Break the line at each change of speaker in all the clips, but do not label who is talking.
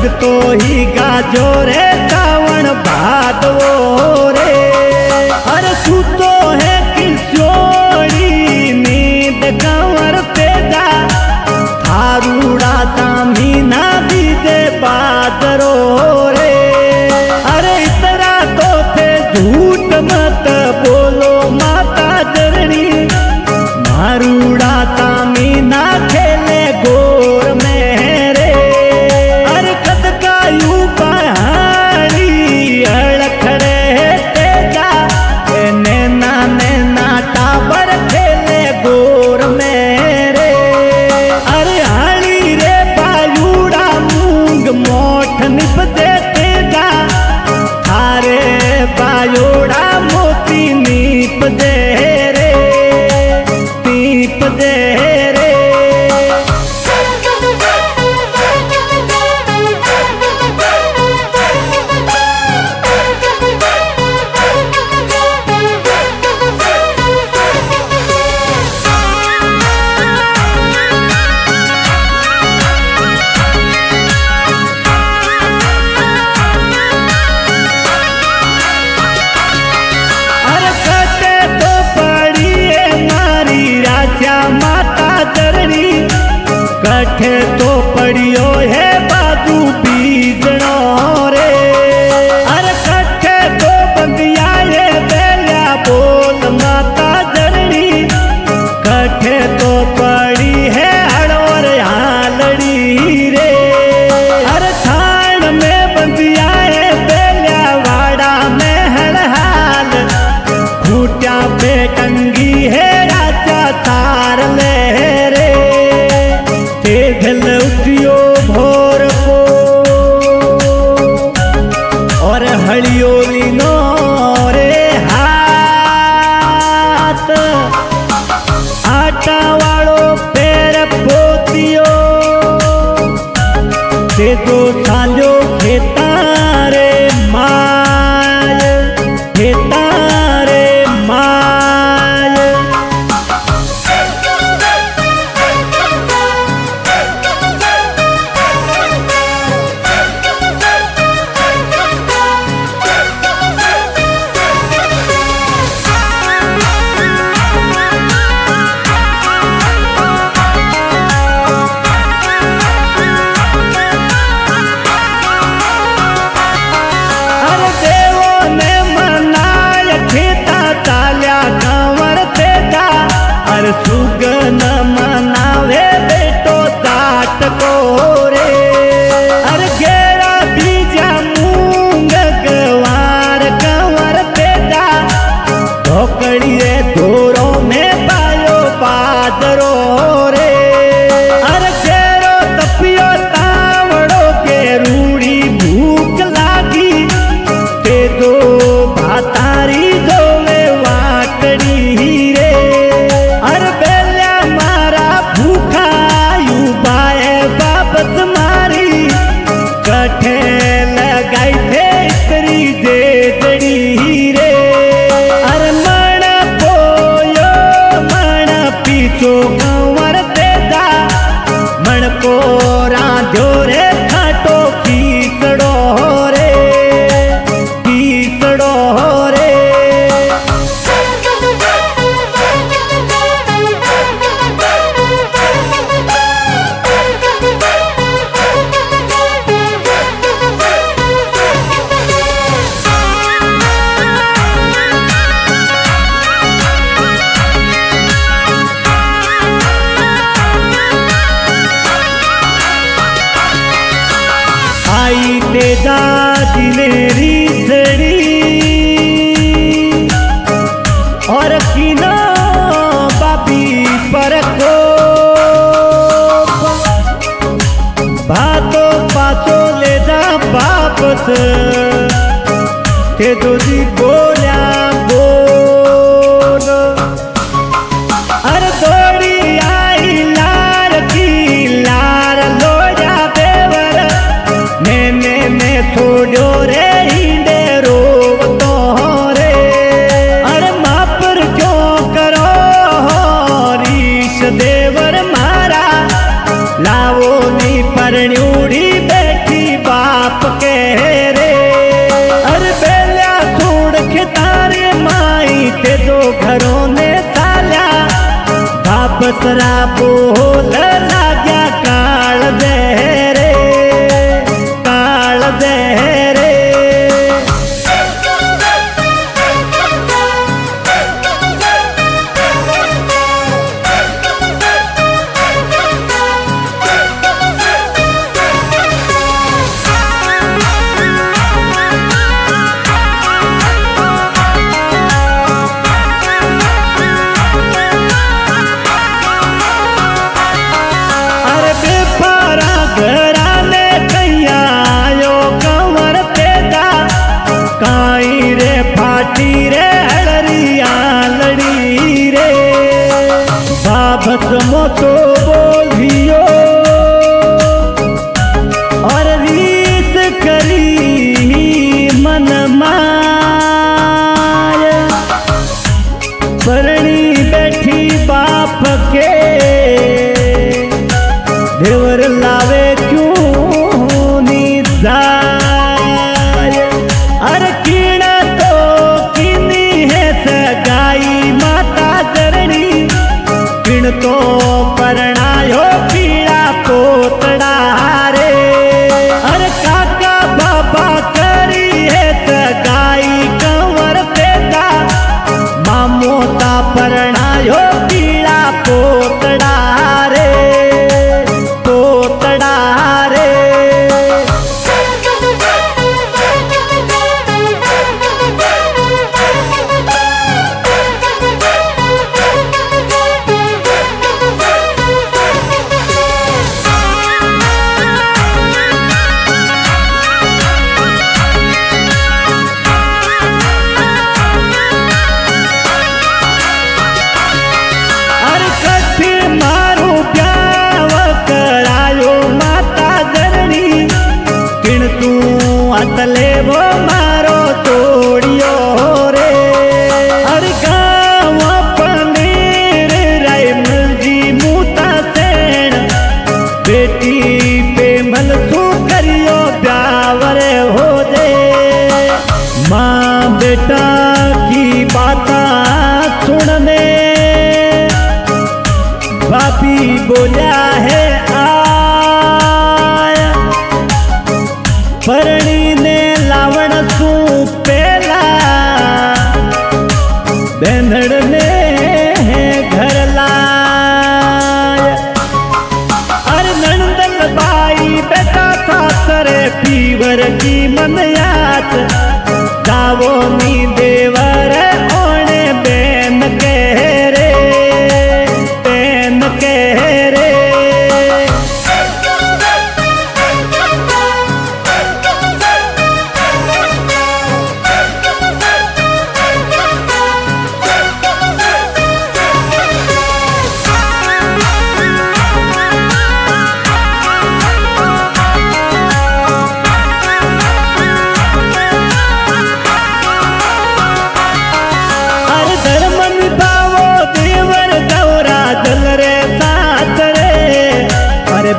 जगतो ही गाजो रे सावण भादवो रे। अरे सूतो है किशोरी नींद कंवर तेजा थारूड़ा सामी ना दीजे बादरो रे। अरे इतना तो थे झूठ मत बोलो माता जरणी मारूड़ा सामी ना खेले गोर में रे। अरे कद का यू पहाड़ी अड़खड़े तेजा नैना नैना टाबर खेले गोर में रे। अरे हाड़ी रे बायूड़ा मूंग मोठ निपते तेजा थारे बायोड़ा मोती नीप दे रे नीप दे रे। कठे तो पड़ियो है बाजू बीजनो रे। अरे कठे तो बंदिया ये बेलिया बोल माता जरणी कठे तो पड़ी है हड़ोर हालड़ी रे। अरे थान में बंदिया ये बेलिया वाड़ा में हड़हाल खूटिया पे टंगी है राजा तार ले रे। तेजल उठियो भोर को और हड़ियोरी नो रे हाथ आटा वालो पैर पोतियो ते तो सांजो खेता रे माय खेता रे माय। सुगन मनावे बेटो जाट को रे। अरे गेरा बीजा मूंग गवार कंवर तेजा ढोकड़िए धोरों में पायो बाजरो रे। अरे गेरो तपियो तावड़ो के रूड़ी भूख लागी ते दो भातारी जोवे वाटड़ी रे। अरे बेलिया मारा भूखा युवाए बाबत मारी कठे लगाई थे इतरी जेजड़ी रे। अरे मण पोयो मण पीछो कंवर तेजा मण को रांधो रे खाटो कीकड़ो रे कीकड़ो रे। आई तेजा दिलेरी सड़ी और किना बाबी पर को भातो पातो ले जा वापस के दो जी बोलिया बोल। अरे दौड़ी आई लार की लार लोया देवर ने छोड़ो रे हिंडे रोवतो रे। अरे मापर क्यों करो रीश देवर मारा लावो नी परण्यूड़ी बैठी बा बसरा बोल लाग्या काल दे रे, काल दे रे। फाटी रे हड़रिया लड़ी रे बाबत मोतो बोलियो और रीत करी मन मार परणी बैठी बाप के देवर लावे क्यों निदाय अरे तो परणायो पीड़ा पोतड़ा रे अरे काका बाबा करी है सगाई कंवर पेदा मामोता परणायो पीड़ा पोतड़ा रे, पोतड़ा रे। तले वो मारो तोड़ियो रे हर गाँव पनीर राय मुलजी मूता सेन बेटी पे मलसू करियो ब्यावरे हो दे माँ बेटा की बाता सुनने बापी बोला है आया परणी ने लावण सू पेला बेंधड़ ने घर लाय अरे नंदन बाई बेटा सासरे पीवर की मन याद दावो नी देवर ओने बेन कह रे, बेन कह रे।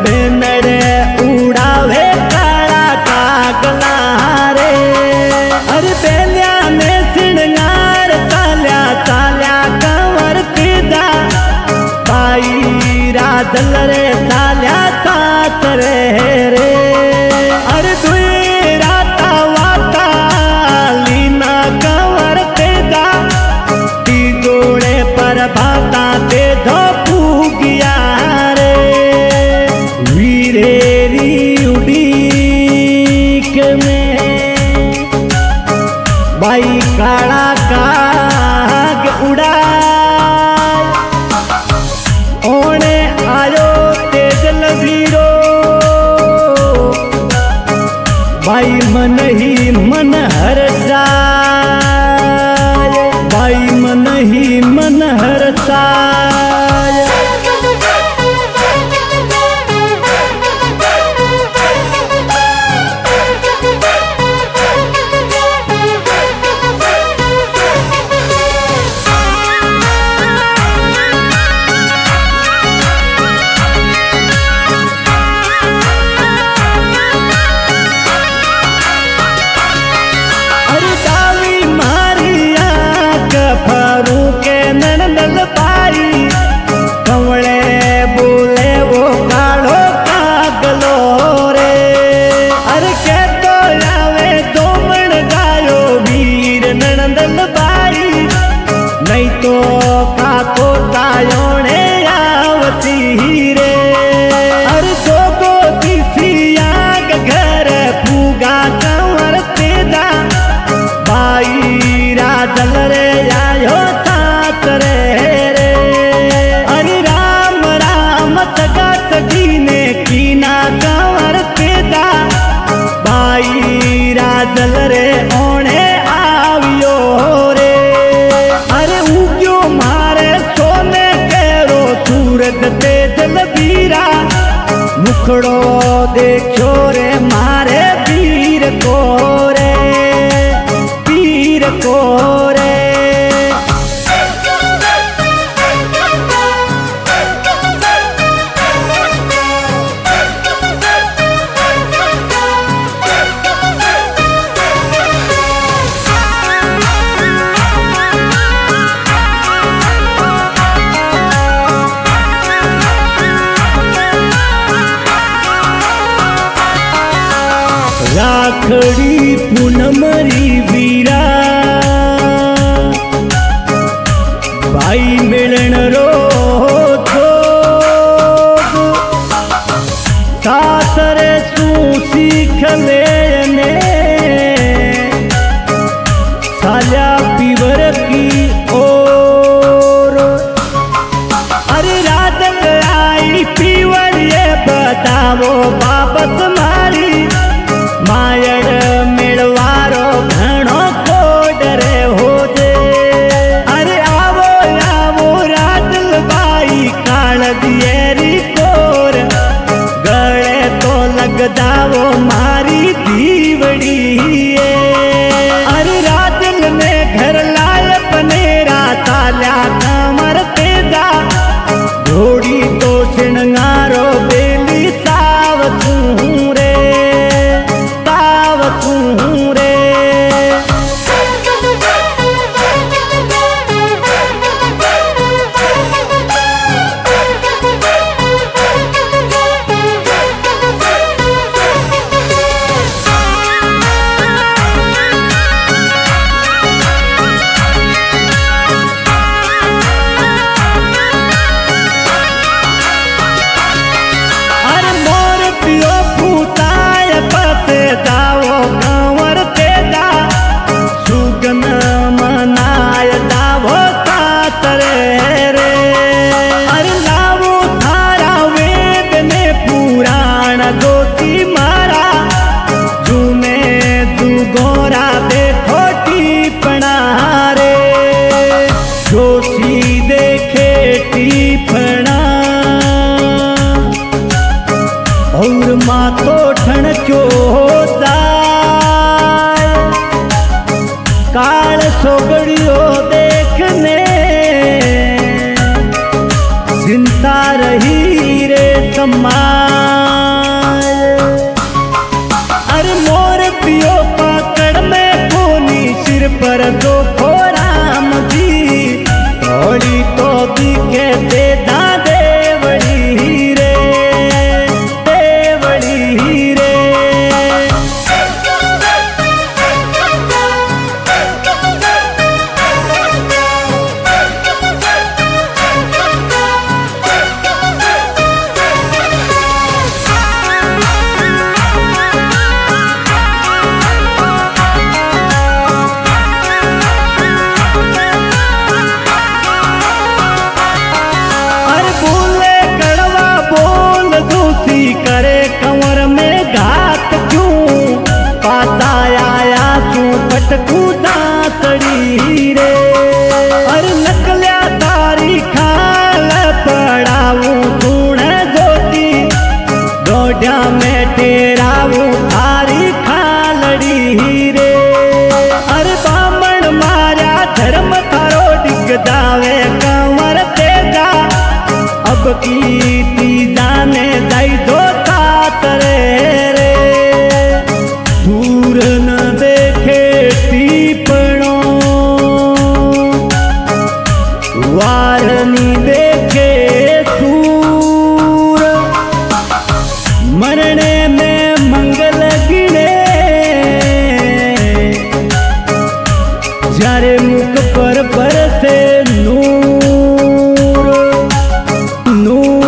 बेनड़े उड़ावे काला कागला रे अरे बेलिया ने सिंगार ताल्या ताल्या कंवर पीदा बाई राजल रे ताल्या साथ रे रे अरे दुई राता वाता लीना कंवर पीदा ती जोड़े पर भाता दे दो पूगिया वीरेरी उड़ीक में बाई काला काग उड़ा ओने आयो तेजल वीरो बाई मन ही मन हर जाय बाई मन ही मन हर जाय फरू के नंदल पाई दुखड़ो देखो रे मारे पीर को रे, पीर को रे। राखड़ी पूनमरी वीरा भाई मिलन रो सासरे तू सीख ले ने साल्या पीवर की ओर। अरे रात आई पीवर ये बतावो वापस मारी मायड़ मिलवारो घणो कोडरे हो जे। अरे आवो आवो राजल बाई काल दियेरी कोर गले तो लग जावो मारी दीवड़ी। अरे राजल ने घर लाय पनेरा साल्या कमर तेजा घोड़ी तो सिणगारो बेली सावतू रे, रे। अरे मोर पियो फूटाय पते जाओ कंवर तेजा सुगन मनाय जावो सातरे रे। अरे लावो थारा वेद ने पुराण दोषी मारा जुमे दुगोरा देखो टीपणा रे। जोशी देखे टीपणा और मातो ठण क्यों जाय काल सोगड़ियो देखने चिंता रही रे समाय। अरे मोर पियो पकड़ में कोनी सिर पर दो राम जी थोड़ी तो दिखे दे दा देवड़ी रे, देवड़ी रे। करे कंवर में घात क्यों पाता आया तू पटकू दासड़ी रे। अरे नकल्या तारी खाल पड़ाऊ सुने जोती गोड्या में टेराऊ थारी खालड़ी रे। अरे बामण मारा धर्म थारो डिग जावे कंवर तेजा अब की जाने जाई दो तातरे रे। दूर न देखे टीपणो वारनी देखे सूर मरने में मंगल गिने जारे मुख पर बरसे नूर, नूर।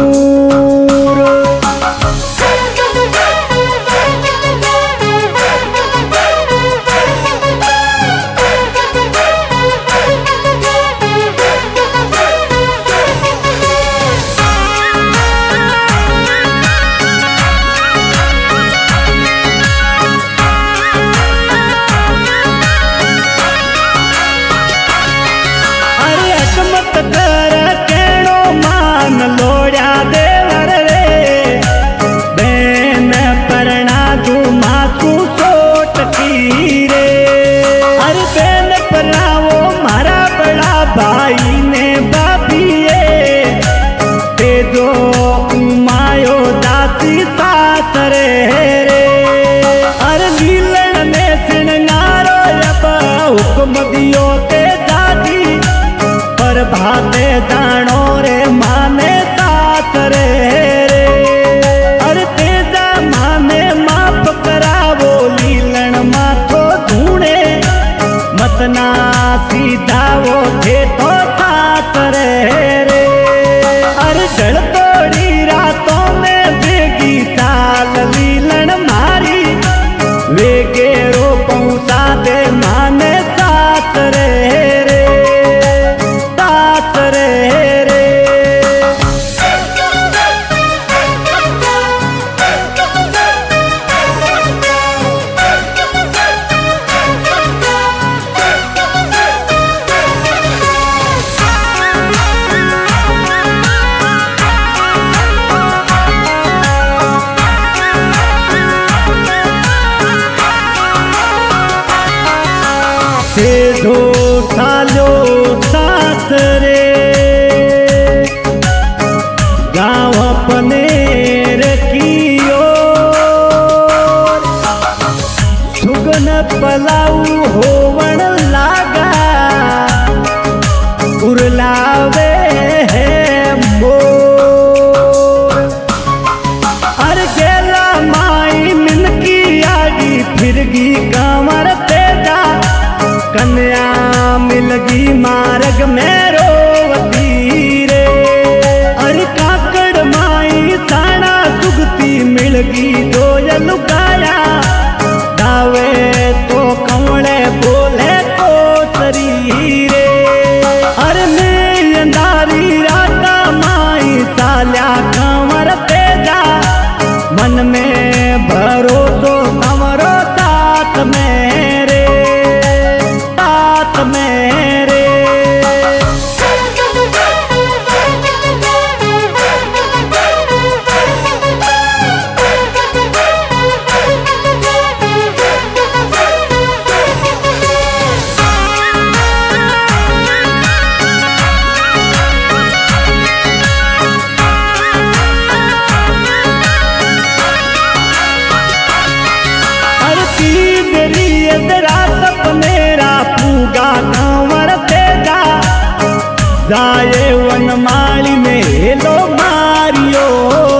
वनमाली में हेलो मारियो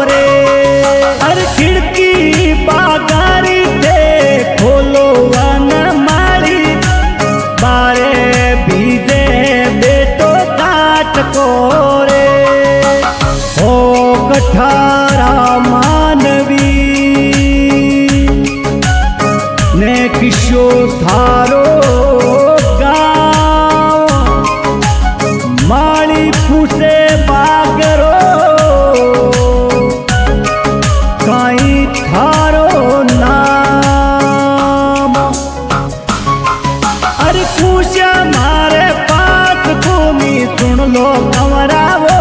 रे। अरे खिड़की बागारी थे खोलो वनमाली, बारे बीजे बेटो काट को रे। हो कठारा मानवी ने किशो थारो गाँव, माली पूसे बागरो काई थारो नाम। अरे पूछा मारे पास कोनी सुन लो कमरावो,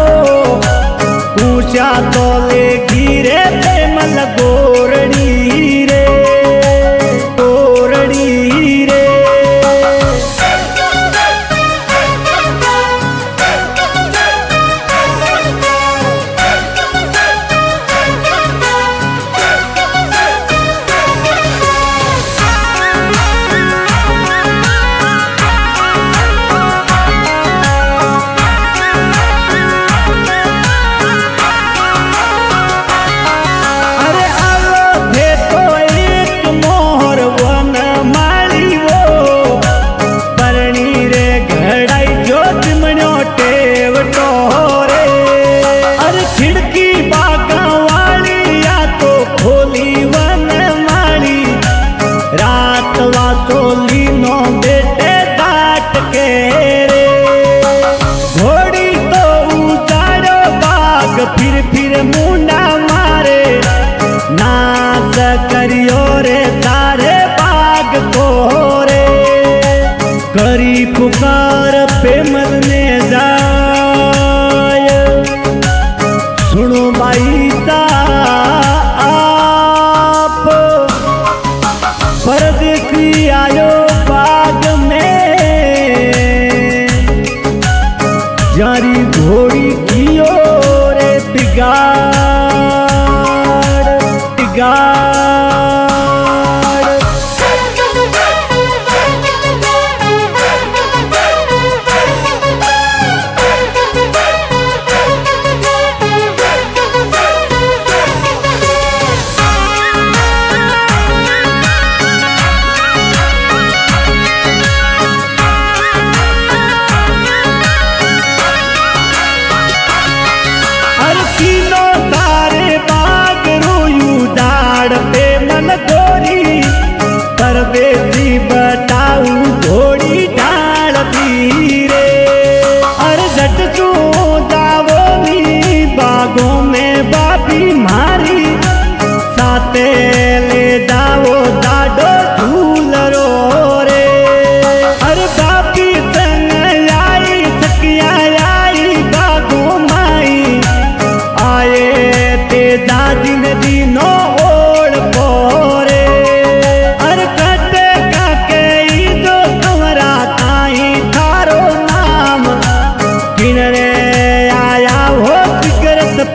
पूछा तो ले गिरे प्रेमल गोरड़ी रे, गोरड़ी रे। फिर मुंडा मारे नाच करियो रे तारे बाग को रे। करी पुकार पेमल ने जाय, सुनो भाई ता आप परदेसी आयो बाग में, जारी घोड़ी कियो बिगाड़ बिगाड़। परदेसी बताऊ घोड़ी डाल धीरे। अरे जट तू जावो नी बागों में बापी मारी, साथे ले जाओ दाडो झूलरो रे। अरे बापी संग आई सकिया आई बागों माई, आए ते दादी ने दिनो ओढ़ पोरे।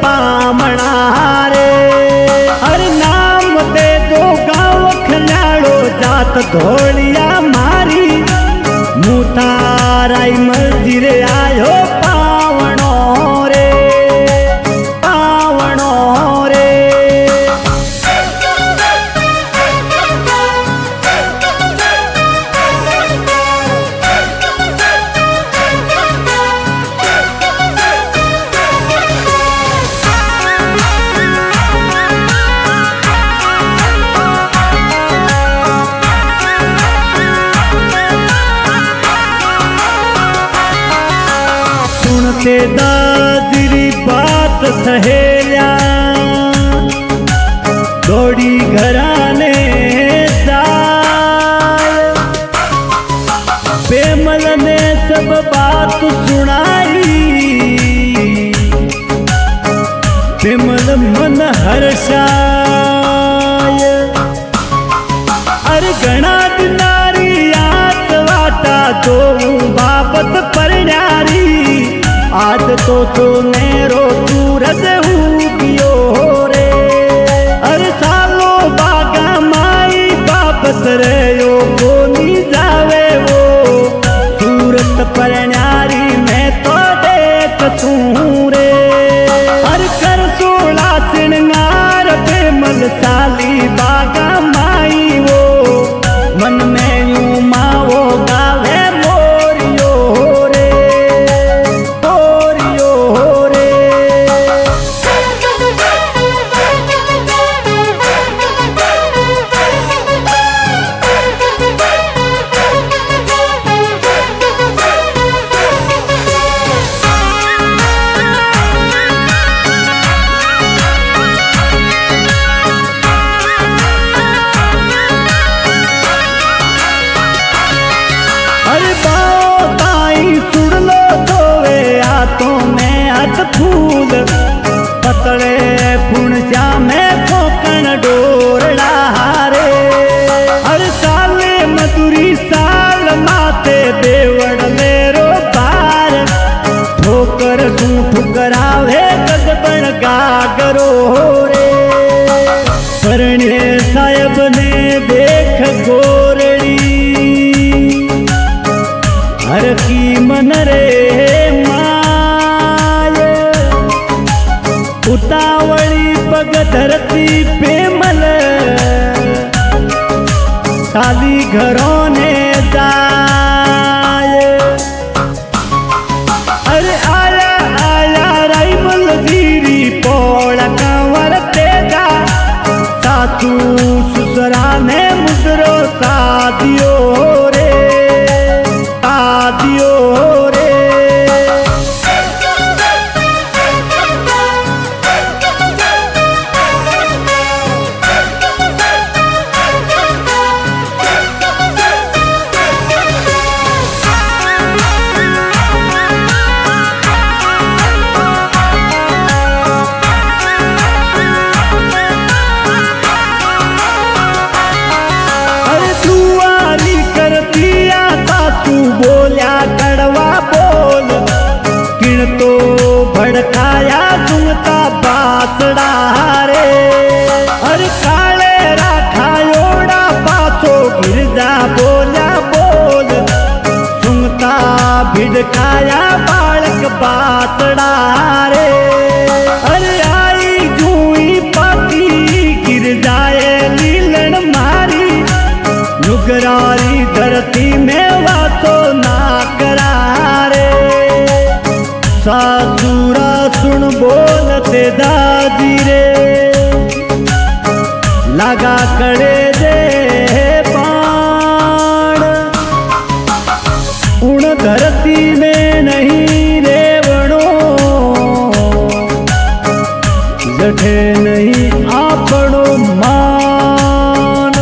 पामणा रे हर नाम दे दो गाँव खनाड़ो जात धोलिया मारी, मुताराई मंदिर आयो पावणो रे, पावणो रे। सुनते दादरी बात सहेल्या, दौड़ी घराने जाए। पेमल ने सब बात सुनाई, पेमल मन हर्षाय। अरे घना दिनारी याद वाटा तो बाबत परण्यारी, आज तो नेरो सूरज उगियो रे। अरे सालो बागा माई वापस रहो कोनी जावे वो, सूरत परण्यारी में तो देख तू फूल पतले फुण श्यामे कोकण डोरड़ा रे हर साले मधुरी साल माते देवड़ लेरो पार ठोकर तू ठुकरावे गजबन गागरो रे परणे साहेब ने देख गोरड़ी हर की मन रे उतावली पग धरती पे मल खाली घरों ने जाए अरे आया आया राइमल जीरी पोड़ कंवर तेजा सासू ससुरा ने मुसरो सादियो रे सादियो रे बोल्या कड़वा बोल किण तो भड़काया सुनता बासड़ा रे हर काले राखायोड़ा पासो गिरजा बोल्या बोल सुनता भिड़काया बालक बासड़ा रे अरे आई जुई पाती गिर जाए लीलन मारी नुगरारी धरती में वातो ना करारे सासुरा सुन बोलते दादी रे लगा कड़े दे पान उन धरती में नहीं रेवणो जठे नहीं आपनो मान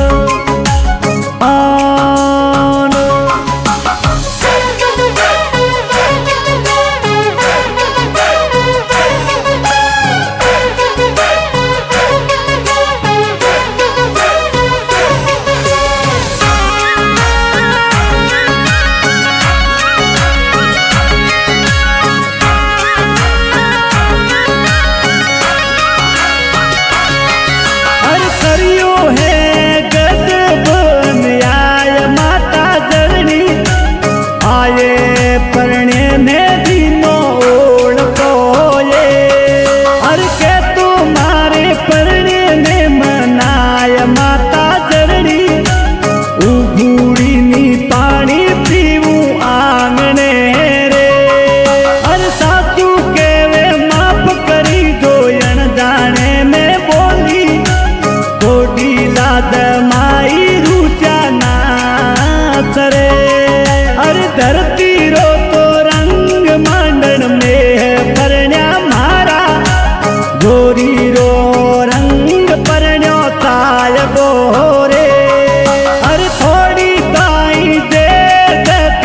धरती रो तो रंग मांडन में है परण्या मारा गोरी रो रंग परण्यो सायबो रे हर थोड़ी ताई दे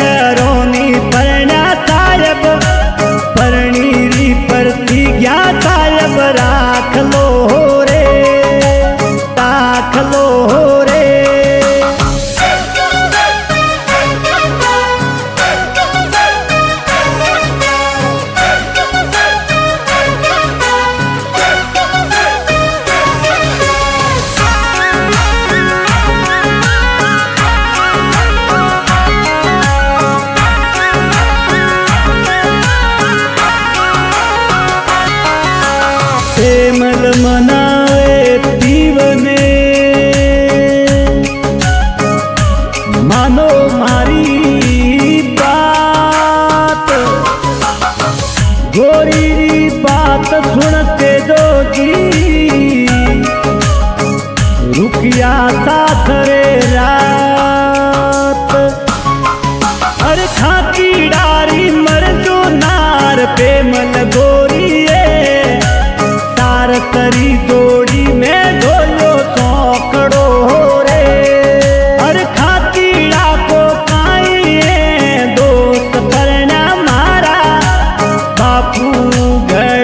करोनी परण्या सायब परणी प्रतिज्ञा सायब राख लो रे राख लो रे प्रेमल मनावे पीवने मानो मारी बात गोरी बात सुनते जोगी रुकिया सासरे रात अरे खाती डारी मर जो नार प्रेमल गोरी तरी जोड़ी में ढोलो सौकड़ो रे हर खातीड़ा को काई दोस्त परना मारा बापू घर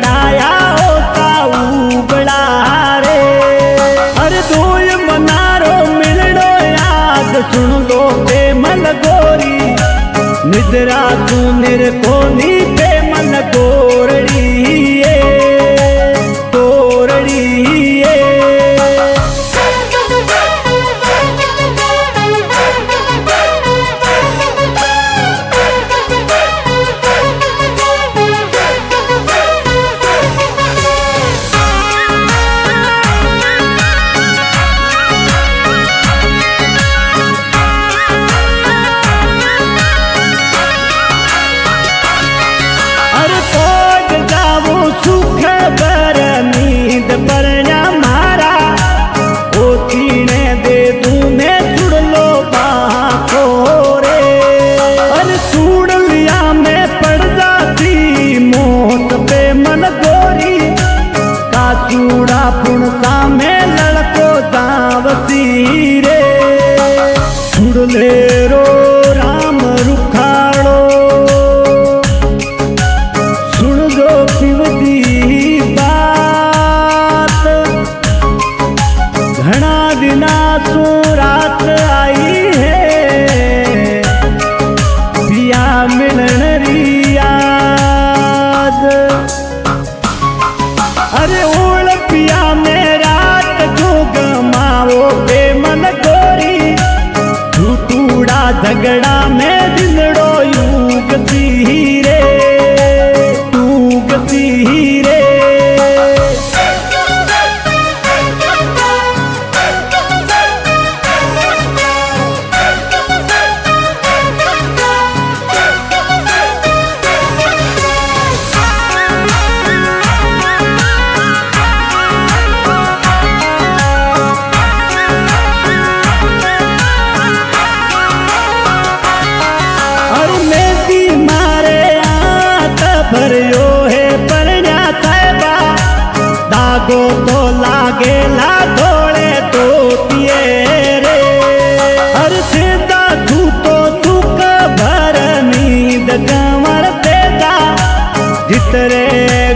रे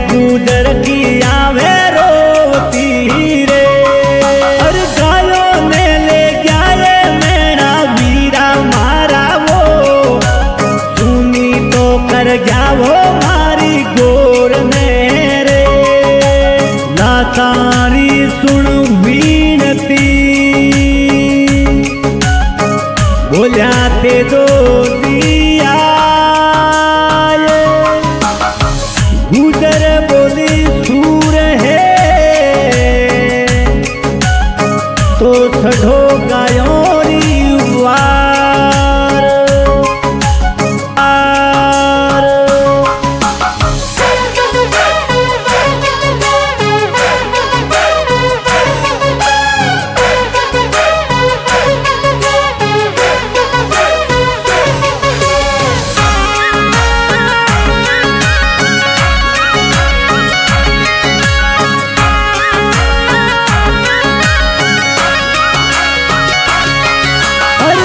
गुजर की आवे रोती रे। अरे गायों ने ले गया रे मेरा वीरा मारा वो, सुनी तो कर गया वो मारी गोर में रे। लाचारी सुन वीणती बोलिया ते दो दिया, गुजर बोली सूर है तो सढ़ो गायोरी वार आर।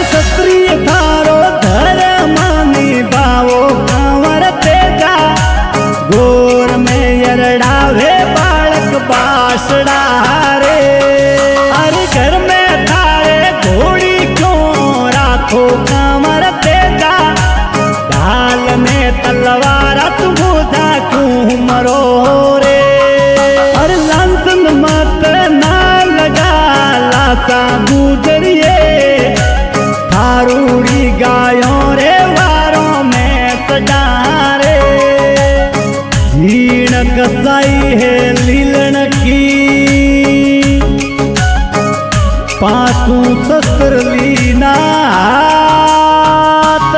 क्षत्रिय थारो धर्म निभाओ कंवर तेजा, गोर में यरड़ावे बालक बासड़ा रे। अरे घर में थारे घोड़ी क्यों राखो कंवर तेजा, ढाल में तलवार तुझा क्यों मरो रे। अरे लांसन मत ना लगा लासा गुजरिए, थारूड़ी गायों रे वारों में सजा रे। झीण कसाई है लीलन की, पासू शस्त्र लीना हाथ,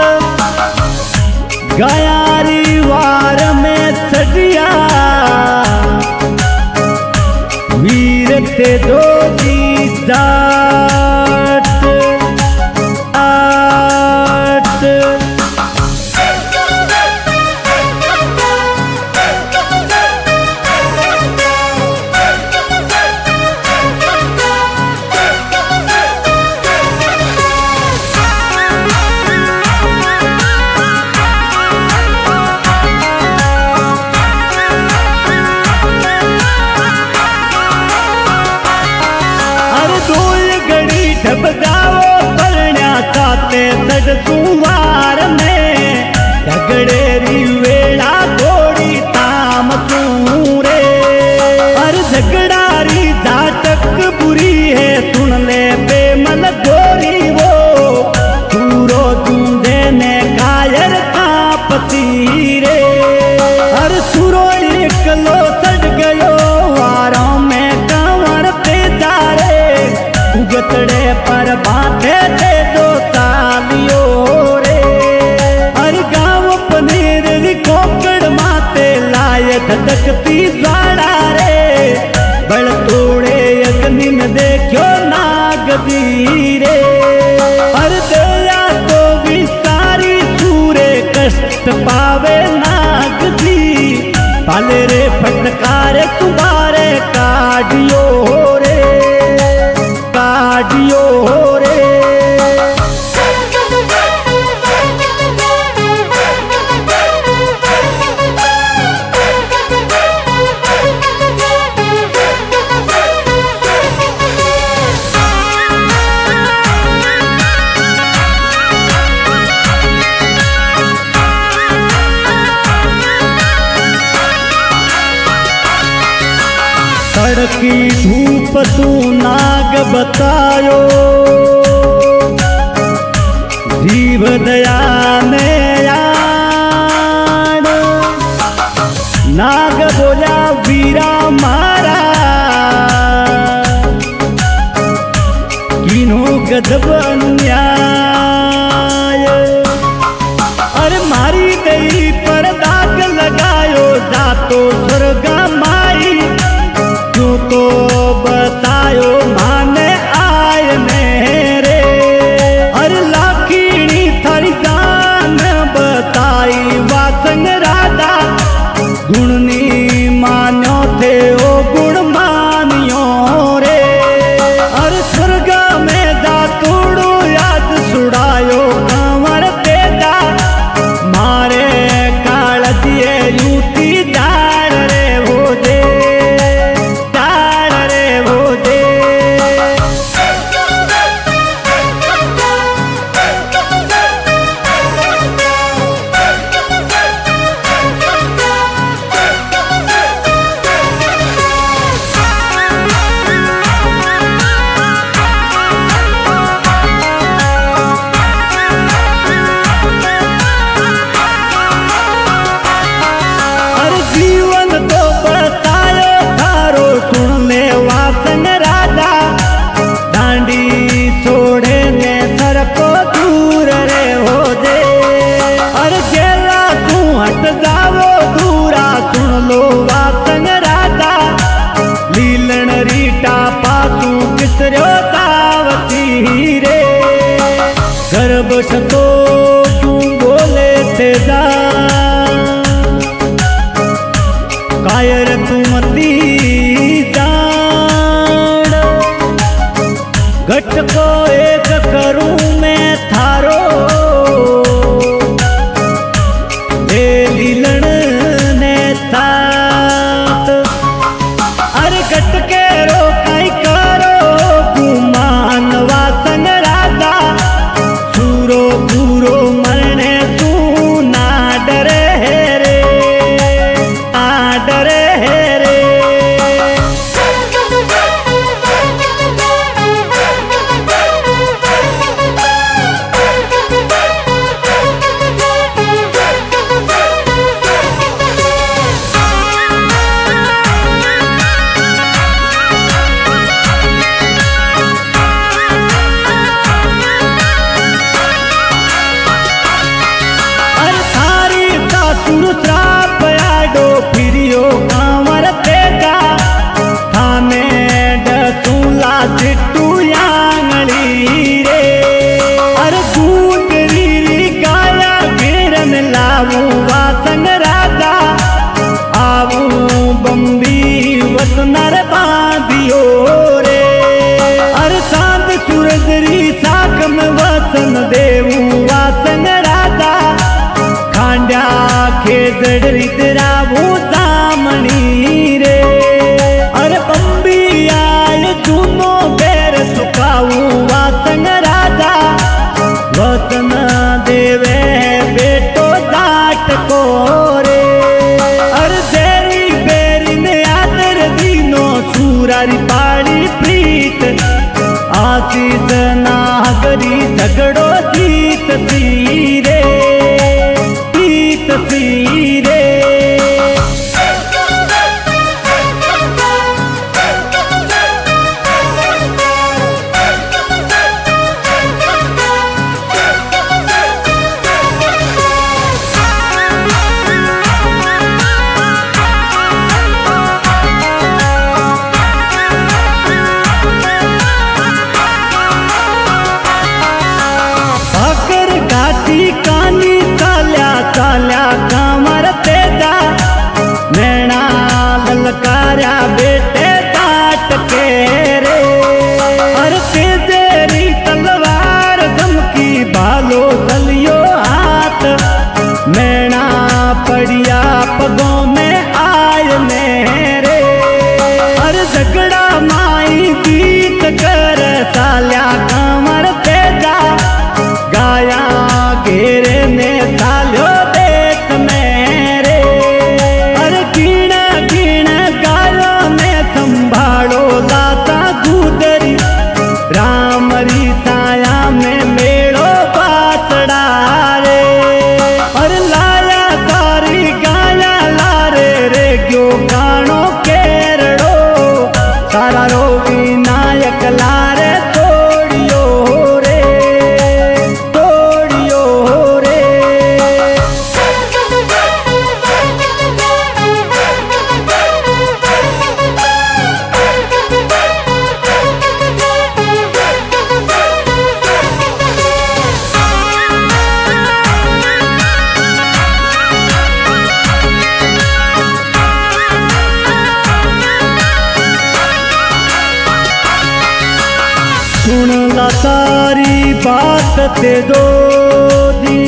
गयारी वार में सटिया वीर ते दो जी जाट आट। ढब जाओ पलण्या साते सड सुवार में, झगड़े री वेड़ा घोड़ी ताम सूरे। और झगड़ारी जाटक बुरी है सुन ले बेमन गोरी वो, सूरो जूझे ने कायर कांपती रे। और सूरो एकलो सड़ गयो वारों में कंवर तेजा रे, उगतड़े पर बांधे थे दो तालियो रे। हर गाँव पनीर कोकड़ माते लाए धधकती ज्वाला रे, बड़ तोड़े अग्नि में देखो नागदी रे। हर दया तो भी सारी सूरे कष्ट पावे नागदी, पाले रे फटकारे तुम्हारे काडियो रे काडियो रे। तड़की धूप तू नाग बतायो, जीव दया में यान। नाग बोला वीरा मारा, किन्हों गजब अन्याय। अरे मारी गई पर दाग लगायो, जातो स्वर्गा माई क्यों तो बतायो माने आय मेरे। अरे लाखीनी थारी जान बताई वासंग राजा, गुणनी मान्यो थे ओ गुण मानियो रे। अरे स्वर्ग में जा तोड़ो याद छुड़ायो कंवर तेजा, मारे काल दिए यूती जा रो सावती रे गर्भ सतो क्यों बोले थे जा कायर तू मती जान घट को एक करूं मैं थारो हे लीलन ने साथ अरे घट के रो काई करो गुमानवा संग राजा सूरो पूरो मरने तू ना डरे रे ना डरे रे श्राप आडो फिरियो कांवर तेजा थाने डसूला सिट्टू यांगली रे अरे दूध रीरी गाया गिरन लावू वासंग राजा आवू बम्बी वसनर बांधियो रे अरे चांद सूरज री साकम वसन देवू वासंग राजा खांड्या खेजड़ रितरावू सामणी रे अरे बम्बी आय चूनो बेर सुखावू वासंग राजा वसन देवे बेटो जाट को रे अरे तेरी बेरिन आदर दीनो सूरारी पाड़ी प्रीत आशीष नागरी झगड़ो जीत सी रे तस्वीरे भाकर घाटी कानी साल्या कांवर तेजा नैना ललकारा बेटे जाट के रे अरे तेजेरी तलवार धमकी भालो चलियो हाथ नैना पड़िया पगों में आय मेरे अरे झगड़ा माई बीत कर साल्या कांवर तेजा गाया घेरे ने सालो देत मेरे अरे कीण कीण गायो ने संभालो लाता गुदरी रामरी साया में मेड़ो पातड़ा रे अरे लाया सारी गाया लारे रे क्यों गानो केरड़ो सारा रो विनायक लारे तोड़ियो रे सुन ला सारी बात ते दो दी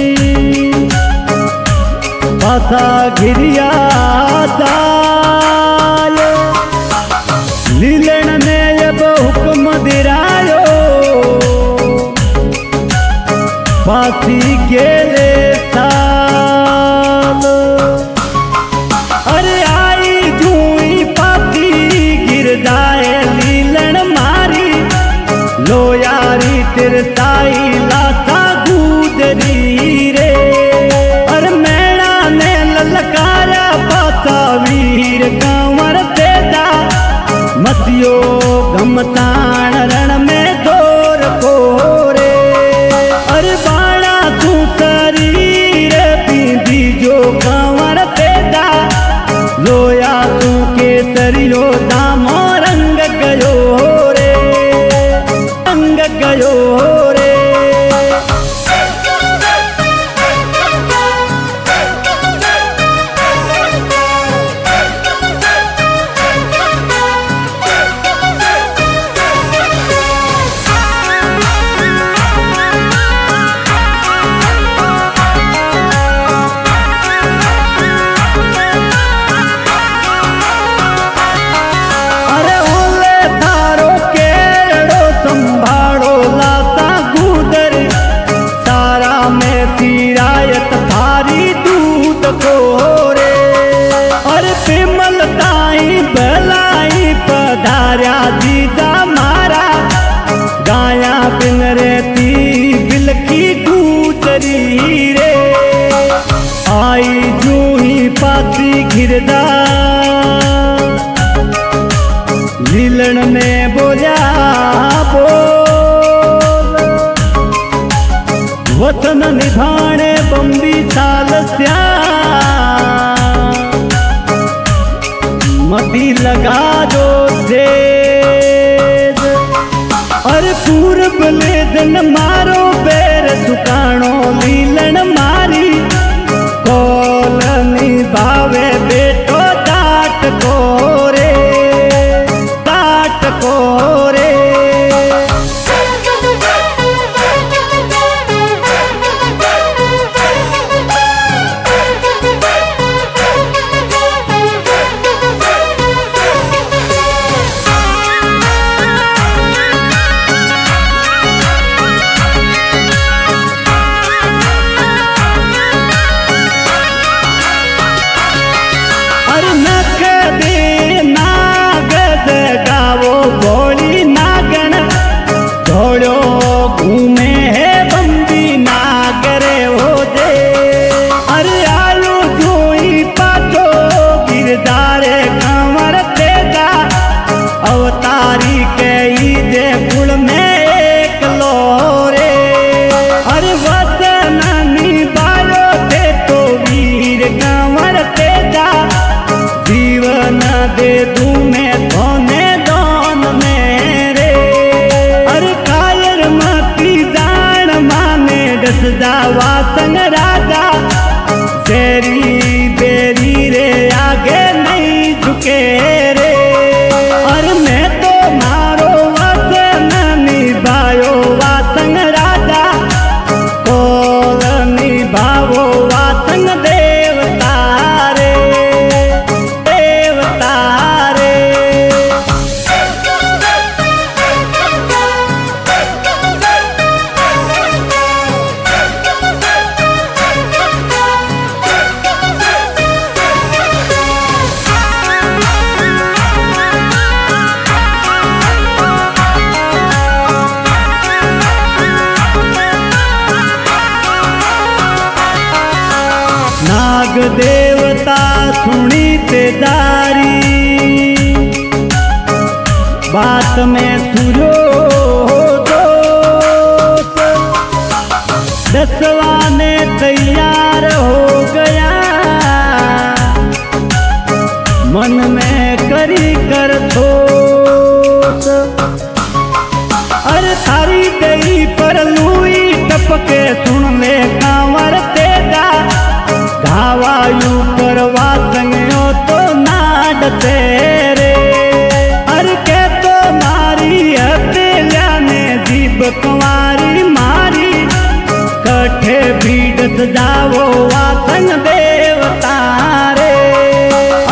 पासा घिरिया दायो लीलन ने अब हुक्म दिरायो फांसी गेले साल अरे आई जूई पाती गिर जाए लीलन मारी लो यारी तिरताई लाता गुजरी रे अरे मैना ने ललकारा पाता वीर कांवर तेजा मतियो घमतान रण में दौर को रे अरे बाणा तू शरीर पींदी जो कांवर तेजा लोया तू के सरियो दामो रंग गयो रे मती लगा दो तेज और पूरब ले दिन मारो बेर सुकाणो लीलन मारी कोलनी भावे बेटो डाट कोरे डाट कोरे दे दूं मैं धोने दोन मेरे अरे कायर मती जान माने दस जावा संग राजा तेरी बेरी रे आगे नहीं झुके रे और मैं तो मारो वचन निभायो वा संग राजा कोल निभावो वा संग देवता नाग देवता सुनी तेदारी बात में सुनो दोस्त दसवाने तैयार हो गया मन में करी कर सोच अरे थारी दई पर लुई टपके सुन ले कांवर तेजा धावायु परवा संगो तो नाड तेरे अर के तो मारी हतेल्या ने जीव कुंवारी मारी कठे भीड़ सजावो वा संग देवता रे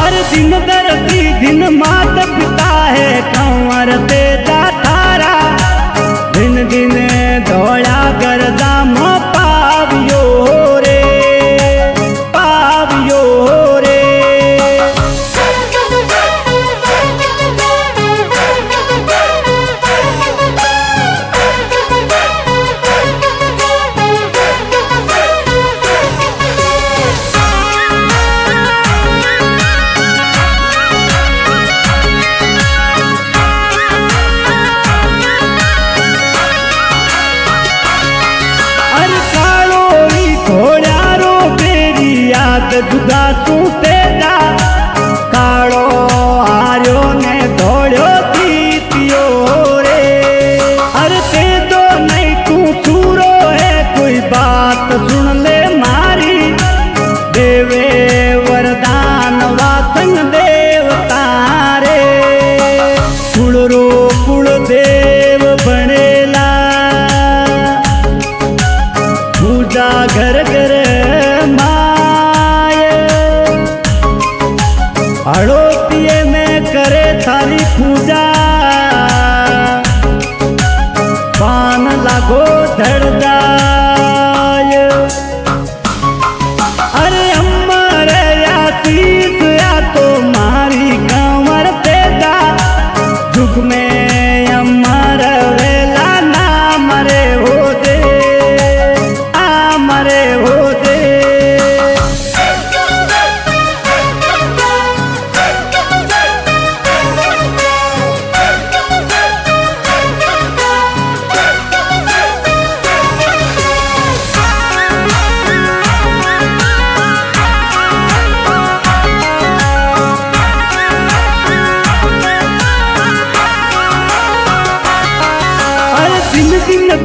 अर दिन दरती दिन मात पिता है कंवर तेजा थारा दिन दिन धोड़ा गरदा मो पावियो रे जुदा तू तेजा काड़ो आर्यो ने धोड़ो दीतियो रे अरे ते तो नहीं तू सूरो है कोई बात सुन ले मारी देवे वरदान वा संग देवता रे कुलरो कुल देव बनेला पूजा घर घर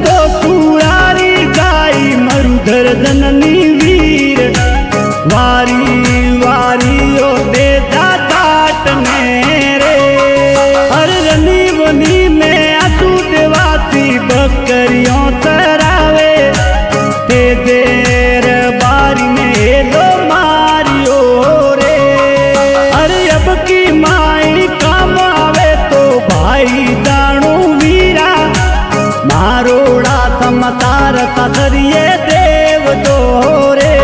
तो सुरारी जाई मरुधर जननी वीर वारी वारी ओ दे जाटने रे। हर रनी वनी में आंसू देवासी बकरियों चरावे ते देर बारी में लो मारियो रे। अरे अब की माई काम आवे तो भाई जाणू वीरा मारोड़ा समाचार ससरिये देव दोरे।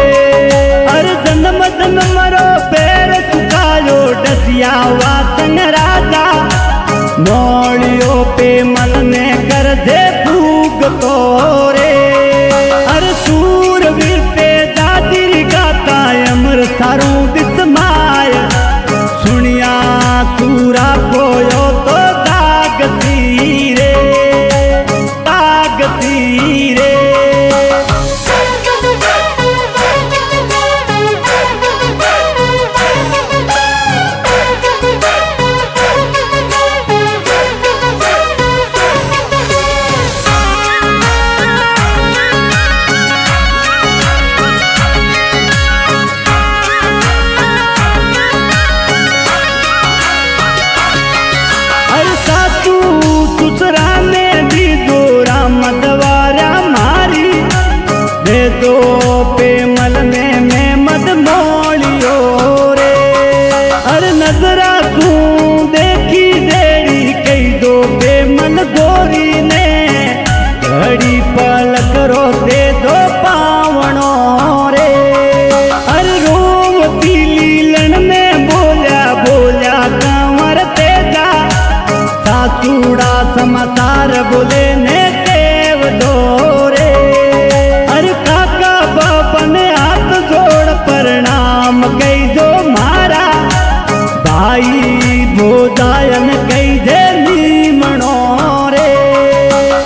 अरे जन्म जन्म रो पैर चुकायो डसिया वासन राजा मोड़ियो पे मन ने कर दे भूग तोरे। अरे सूरवीर पे दादिरी गाता अमर सारू दिसमाय सुनिया सूरा कोयो तो दाग तीरे दाग तीरे। दो पे मल में मद मोलियो रे। हर नजरा तू देखी देरी कई दो पे मल गोरी ने घड़ी पलक रो दे दो पावणो रे। हर रोम लीलन में बोल्या बोल्या कंवर तेजा सासुड़ा समाचार बोले ने देव दो रे। हाथ जोड़ प्रणाम कई दो मारा भाई भोजायन कई दे नीमणो रे।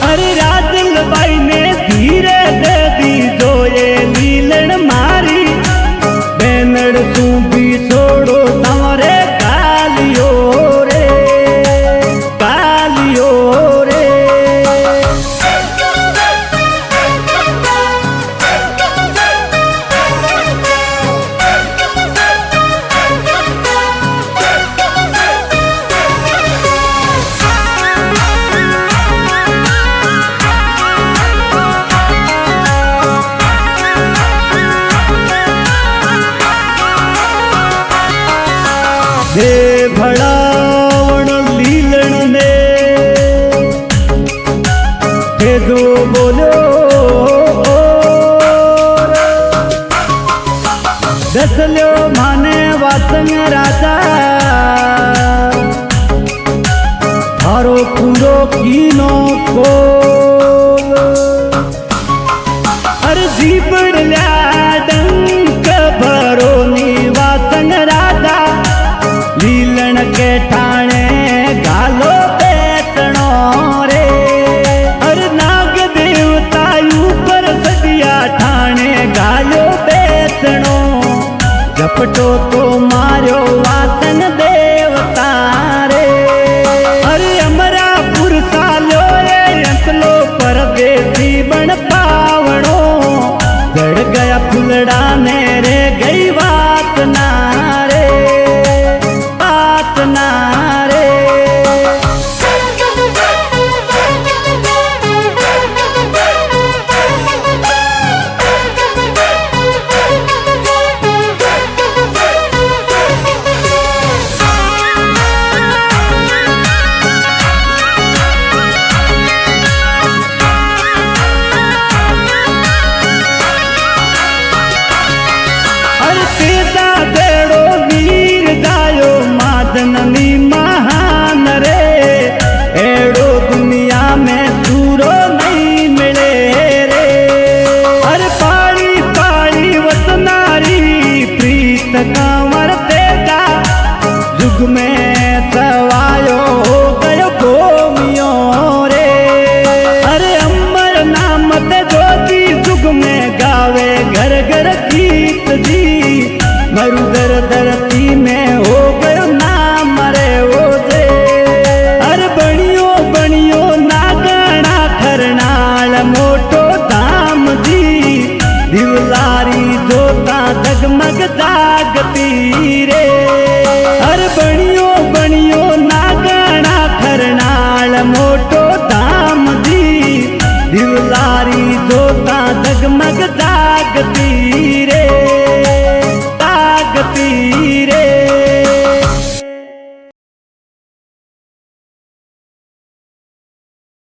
अरे राजल भाई ने धीरे दे दी दो ये लीलन मारी बेनड़ तू भी छोड़ो संवरे कालियो रे कालियो रे। दे भड़ावण लीलन ने दे दो बोलो दसल्यो माने वासन राजा थारो पूरो कीनो को हर जीपड़ ल्या डंक भरो नी वासन राजा लीलन के ठाणे गालो बेतणो रे। हर नाग देवता ऊपर सदिया ठाणे गालो बेतणो झपटो तो मार्यो वासन देवता रे। हर अमरापुर सालो असलो परदेसी बन पावणो जड़ गया फुलड़ा ने रे गई बात ना रे नारे। अरे तेजा देड़ो वीर जायो जननी महान रे। एड़ो दुनिया में सूरो नहीं मिले रे। अरे पाड़ी पाड़ी वसनारी प्रीत कंवर तेजा युग में सवायो हो गयो गोमियो रे। अरे अमर नाम ते ज्योति युग में गावे घर घर गीत जी मरुधर धरती में हो गयो नाम रे वो जे। अरे बणियो बणियो नागणा खरनाल दिवलारी जोता जगमग जागती